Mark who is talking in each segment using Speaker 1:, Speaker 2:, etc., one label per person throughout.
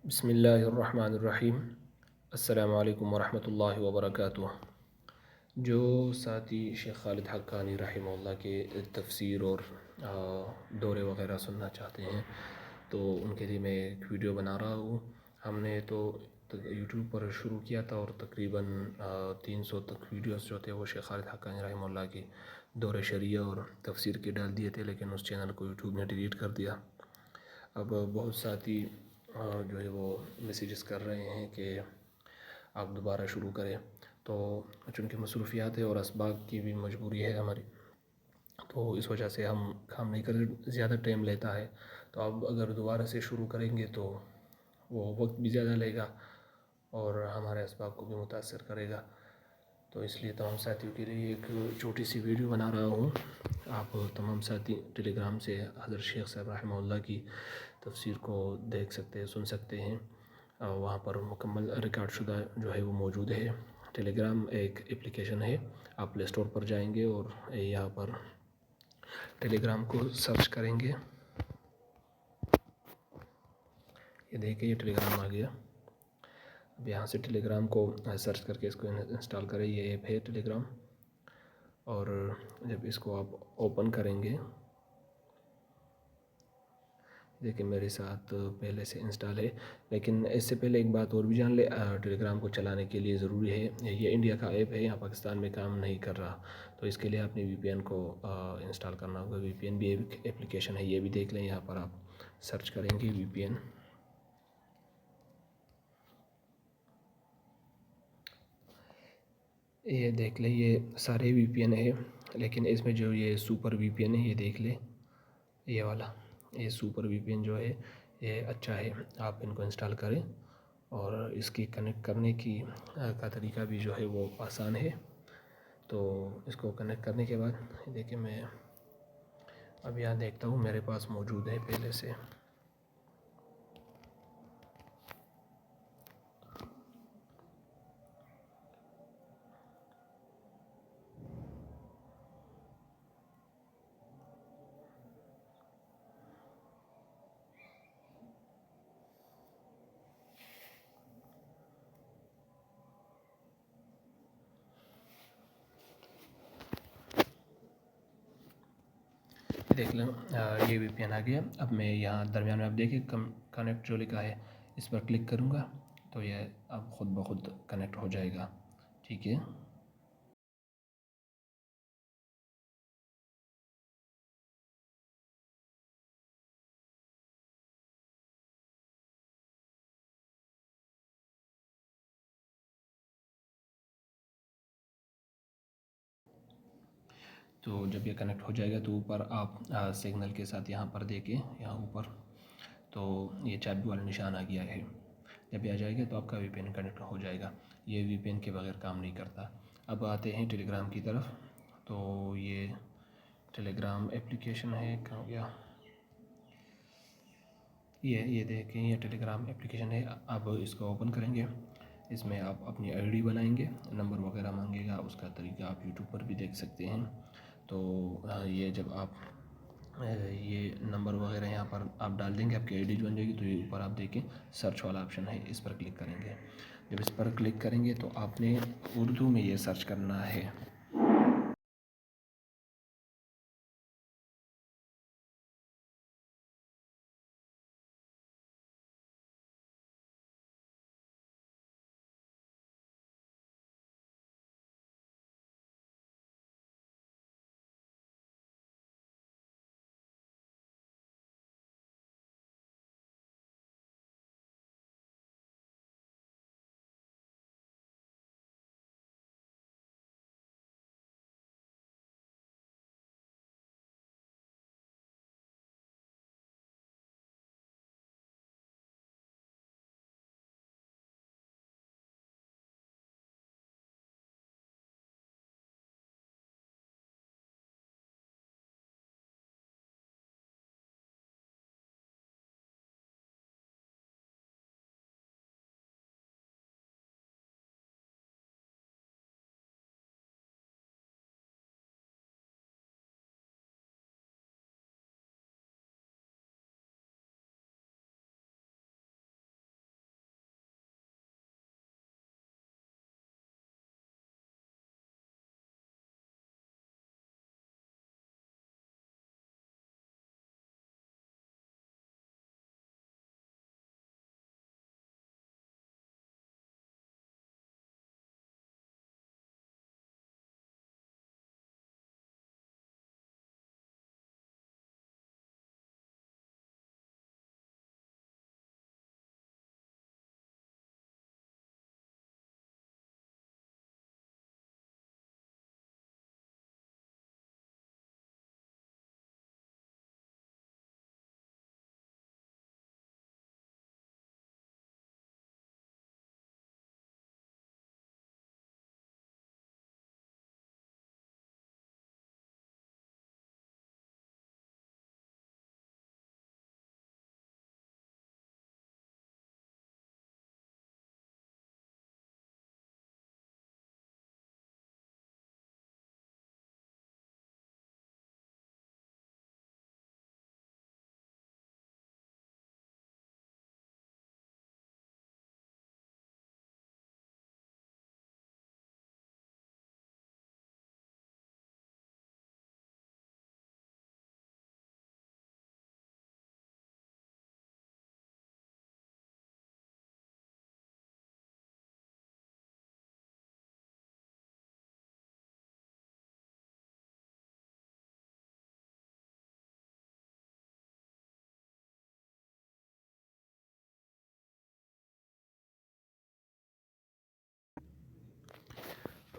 Speaker 1: بسم اللہ الرحمن الرحیم۔ السلام علیکم ورحمۃ اللہ وبرکاتہ۔ جو ساتھی شیخ خالد حقانی رحمہ اللہ کے تفسیر اور دورے وغیرہ سننا چاہتے ہیں تو ان کے لیے میں ایک ویڈیو بنا رہا ہوں۔ ہم نے تو یوٹیوب پر شروع کیا تھا اور تقریباً 300 تک ویڈیوز جو تھے وہ شیخ خالد حقانی رحمہ اللہ کی دور شریعہ اور تفسیر کے ڈال دیے تھے، لیکن اس چینل کو یوٹیوب نے ڈیلیٹ کر دیا۔ اب بہت ساتھی جو ہے وہ میسیجز کر رہے ہیں کہ آپ دوبارہ شروع کریں، تو چونکہ مصروفیات ہے اور اسباق کی بھی مجبوری ہے ہماری، تو اس وجہ سے ہم کام نہیں کر، زیادہ ٹائم لیتا ہے۔ تو اب اگر دوبارہ سے شروع کریں گے تو وہ وقت بھی زیادہ لے گا اور ہمارے اسباق کو بھی متاثر کرے گا، تو اس لیے تمام ساتھیوں کے لیے ایک چھوٹی سی ویڈیو بنا رہا ہوں۔ آپ تمام ساتھی ٹیلی گرام سے حضرت شیخ صاحب رحمہ اللہ کی تفسیر کو دیکھ سکتے ہیں، سن سکتے ہیں، وہاں پر مکمل ریکارڈ شدہ جو ہے وہ موجود ہے۔ ٹیلی گرام ایک اپلیکیشن ہے، آپ پلے اسٹور پر جائیں گے اور یہاں پر ٹیلی گرام کو سرچ کریں گے۔ یہ دیکھیں، یہ ٹیلی گرام آ گیا۔ اب یہاں سے ٹیلی گرام کو سرچ کر کے اس کو انسٹال کریں۔ یہ ایپ ہے ٹیلی گرام، اور جب اس کو آپ اوپن کریں گے، دیکھیں میرے ساتھ پہلے سے انسٹال ہے، لیکن اس سے پہلے ایک بات اور بھی جان لیں، ٹیلی گرام کو چلانے کے لیے ضروری ہے، یہ انڈیا کا ایپ ہے، یہاں پاکستان میں کام نہیں کر رہا، تو اس کے لیے آپ نے وی پی این کو انسٹال کرنا ہوگا۔ وی پی این بھی ایک اپلیکیشن ہے، یہ بھی دیکھ لیں، یہاں پر آپ سرچ کریں گے وی پی این۔ یہ دیکھ لیں، یہ سارے وی پی این ہے، لیکن اس میں جو یہ سپر وی پی این ہے، یہ دیکھ لیں، یہ والا، یہ سپر وی پی این جو ہے یہ اچھا ہے، آپ ان کو انسٹال کریں، اور اس کی کنیکٹ کرنے کا طریقہ بھی جو ہے وہ آسان ہے۔ تو اس کو کنیکٹ کرنے کے بعد دیکھیں، میں اب یہاں دیکھتا ہوں، میرے پاس موجود ہے پہلے سے۔ دیکھ لیں، یہ وی پی این آ گیا۔ اب میں یہاں درمیان میں آپ دیکھیں کنیکٹ جو لکھا ہے، اس پر کلک کروں گا تو یہ اب خود بخود کنیکٹ ہو جائے گا، ٹھیک ہے۔ تو جب یہ کنیکٹ ہو جائے گا تو اوپر آپ سگنل کے ساتھ یہاں پر دیکھیں، یہاں اوپر تو یہ چابی والا نشان آ گیا ہے۔ جب یہ آ جائے گا تو آپ کا وی پی این کنیکٹ ہو جائے گا۔ یہ وی پی این کے بغیر کام نہیں کرتا۔ اب آتے ہیں ٹیلی گرام کی طرف، تو یہ ٹیلی گرام اپلیکیشن ہے، کہاں گیا؟ یہ دیکھیں، یہ ٹیلی گرام اپلیکیشن ہے۔ اب اس کو اوپن کریں گے، اس میں آپ اپنی آئی ڈی بنائیں گے، نمبر وغیرہ مانگے گا، اس کا طریقہ آپ یوٹیوب پر بھی دیکھ سکتے ہیں۔ تو یہ جب آپ یہ نمبر وغیرہ یہاں پر آپ ڈال دیں گے، آپ کی آئی ڈی جو بن جائے گی، تو یہ اوپر آپ دیکھیں سرچ والا آپشن ہے، اس پر کلک کریں گے۔ جب اس پر کلک کریں گے تو آپ نے اردو میں یہ سرچ کرنا ہے۔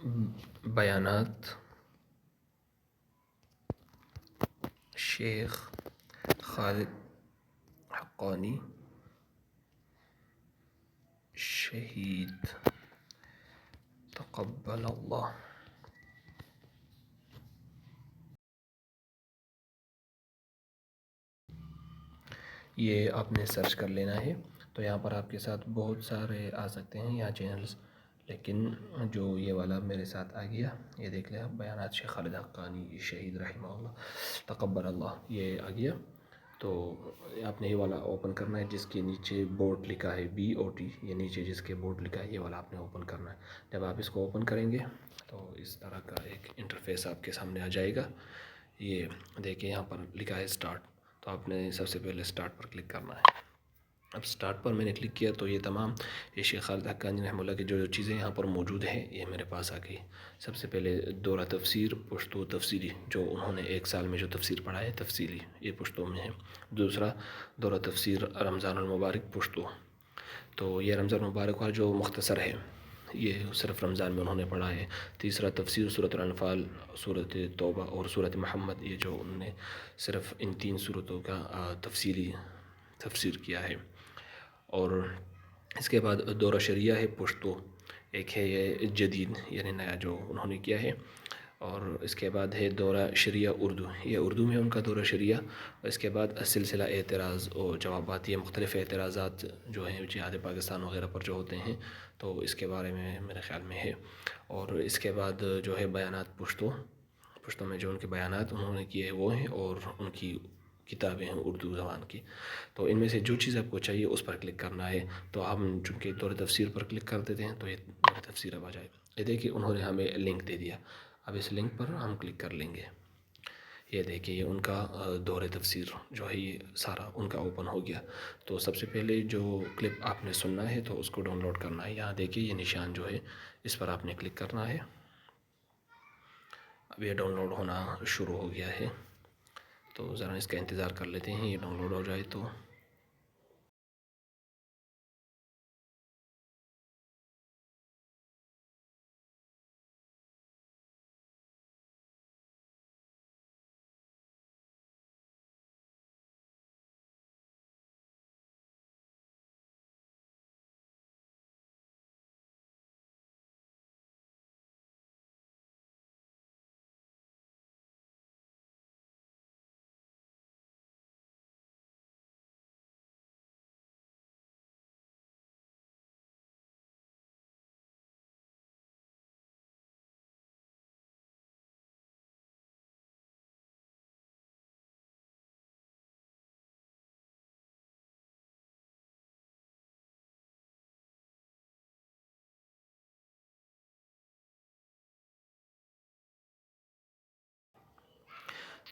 Speaker 1: بیانات شیخ خالد حقانی شہید تقبل اللہ. یہ آپ نے سرچ کر لینا ہے. تو یہاں پر آپ کے ساتھ بہت سارے آ سکتے ہیں یہاں چینلز، لیکن جو یہ والا میرے ساتھ آ گیا، یہ دیکھ لیں آپ، بیانات شیخ خالد حقانی شہید رحمہ اللہ تقبل اللہ، یہ آ گیا. تو آپ نے یہ والا اوپن کرنا ہے جس کے نیچے بورڈ لکھا ہے BOT، یہ نیچے جس کے بورڈ لکھا ہے یہ والا آپ نے اوپن کرنا ہے. جب آپ اس کو اوپن کریں گے تو اس طرح کا ایک انٹرفیس آپ کے سامنے آ جائے گا. یہ دیکھیں یہاں پر لکھا ہے اسٹارٹ، تو آپ نے سب سے پہلے اسٹارٹ پر کلک کرنا ہے. اب اسٹارٹ پر میں نے کلک کیا تو یہ تمام یہ شیخ خالد حقانی رحمہ اللہ کی جو چیزیں یہاں پر موجود ہیں یہ میرے پاس آ گئی. سب سے پہلے دورہ تفسیر پشتو تفسیری، جو انہوں نے ایک سال میں جو تفسیر پڑھا ہے تفصیلی، یہ پشتو میں ہے. دوسرا دورہ تفسیر رمضان المبارک پشتو، تو یہ رمضان المبارک کا جو مختصر ہے یہ صرف رمضان میں انہوں نے پڑھا ہے. تیسرا تفسیر سورۃ الانفال، سورۃ توبہ اور سورۃ محمد، یہ جو انہوں نے صرف ان 3 سورتوں کا تفسیر کیا ہے. اور اس کے بعد دورہ شریعہ ہے پشتو، ایک ہے یہ جدید یعنی نیا جو انہوں نے کیا ہے. اور اس کے بعد ہے دورہ شریعہ اردو، یہ اردو میں ان کا دورہ شریعہ. اس کے بعد سلسلہ اعتراض اور جوابات، یہ مختلف اعتراضات جو ہیں جہاد پاکستان وغیرہ پر جو ہوتے ہیں، تو اس کے بارے میں میرے خیال میں ہے. اور اس کے بعد جو ہے بیانات پشتو میں جو ان کے بیانات انہوں نے کیے ہیں وہ ہیں، اور ان کی کتابیں ہیں اردو زبان کی. تو ان میں سے جو چیز آپ کو چاہیے اس پر کلک کرنا ہے. تو ہم چونکہ دورہ تفسیر پر کلک کر دیتے ہیں تو یہ دورہ تفسیر اب آ جائے گا. یہ دیکھیے انہوں نے ہمیں لنک دے دیا، اب اس لنک پر ہم کلک کر لیں گے. یہ دیکھیے یہ ان کا دورہ تفسیر جو ہے یہ سارا ان کا اوپن ہو گیا. تو سب سے پہلے جو کلپ آپ نے سننا ہے تو اس کو ڈاؤن لوڈ کرنا ہے. یہاں دیکھیے یہ نشان جو ہے اس پر آپ نے کلک کرنا ہے. اب یہ ڈاؤن لوڈ ہونا شروع ہو گیا ہے، تو ذرا اس کا انتظار کر لیتے ہیں یہ ڈاؤن لوڈ ہو جائے تو.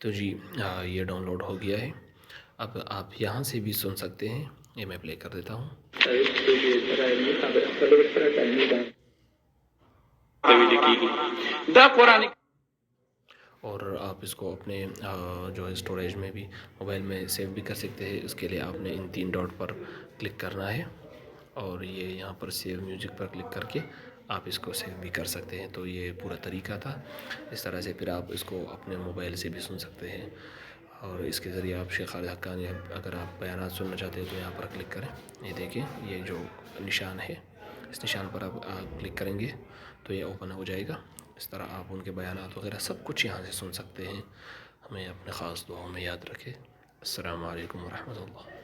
Speaker 1: تو جی یہ ڈاؤن لوڈ ہو گیا ہے. اب آپ یہاں سے بھی سن سکتے ہیں، یہ میں پلے کر دیتا ہوں. اور آپ اس کو اپنے جو ہے اسٹوریج میں بھی موبائل میں سیو بھی کر سکتے ہیں. اس کے لیے آپ نے ان 3 ڈاٹ پر کلک کرنا ہے، اور یہ یہاں پر سیو میوزک پر کلک کر کے آپ اس کو سیو بھی کر سکتے ہیں. تو یہ پورا طریقہ تھا. اس طرح سے پھر آپ اس کو اپنے موبائل سے بھی سن سکتے ہیں، اور اس کے ذریعے آپ شیخ خالد حقانی اگر آپ بیانات سننا چاہتے ہیں تو یہاں پر کلک کریں. یہ دیکھیں یہ جو نشان ہے اس نشان پر آپ کلک کریں گے تو یہ اوپن ہو جائے گا. اس طرح آپ ان کے بیانات وغیرہ سب کچھ یہاں سے سن سکتے ہیں. ہمیں اپنے خاص دعاؤں میں یاد رکھے. السلام علیکم ورحمۃ اللہ.